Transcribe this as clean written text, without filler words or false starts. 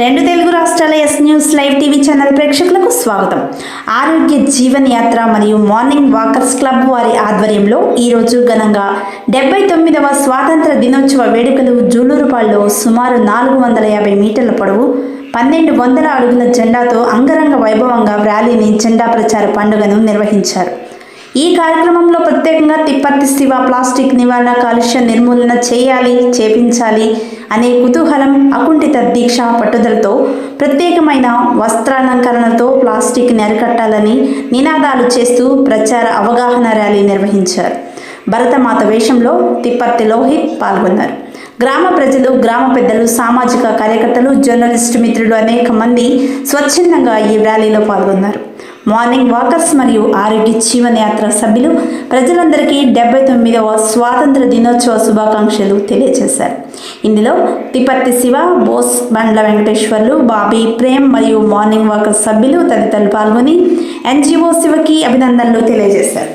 రెండు తెలుగు రాష్ట్రాల yes news live TV channel ప్రేక్షకులకు స్వాగతం. ఆరోగ్య జీవన్ యాత్ర మరియు మార్నింగ్ వాకర్స్ క్లబ్ వారి ఆధ్వర్యంలో ఈరోజు ఘనంగా 79వ స్వాతంత్ర దినోత్సవ వేడుకలు జూలూరుపాడులో సుమారు 450 మీటర్ల పొడవు 1200 అడుగుల జెండాతో అంగరంగ వైభవంగా ర్యాలీని జెండా ప్రచార పండుగను నిర్వహించారు. ఈ కార్యక్రమంలో ప్రత్యేకంగా తిప్పర్తి శివ ప్లాస్టిక్ నివారణ, కాలుష్య నిర్మూలన చేపించాలి అనే కుతూహలం, అకుంఠిత దీక్ష పట్టుదలతో ప్రత్యేకమైన వస్త్రాలంకరణతో ప్లాస్టిక్ని అరికట్టాలని నినాదాలు చేస్తూ ప్రచార అవగాహన ర్యాలీ నిర్వహించారు. భరతమాత వేషంలో తిప్పర్తి లోహిత్ పాల్గొన్నారు. గ్రామ ప్రజలు, గ్రామ పెద్దలు, సామాజిక కార్యకర్తలు, జర్నలిస్టు మిత్రులు అనేక మంది స్వచ్ఛందంగా ఈ ర్యాలీలో పాల్గొన్నారు. మార్నింగ్ వాకర్స్ మరియు ఆరోగ్య జీవన్ యాత్ర సభ్యులు ప్రజలందరికీ 79వ స్వాతంత్ర దినోత్సవ శుభాకాంక్షలు తెలియజేశారు. ఇందులో తిప్పర్తి శివ, బోస్ బండ్ల వెంకటేశ్వర్లు, బాబీ, ప్రేమ్ మరియు మార్నింగ్ వాకర్స్ సభ్యులు తదితరులు పాల్గొని ఎన్జిఓ శివకి అభినందనలు తెలియజేశారు.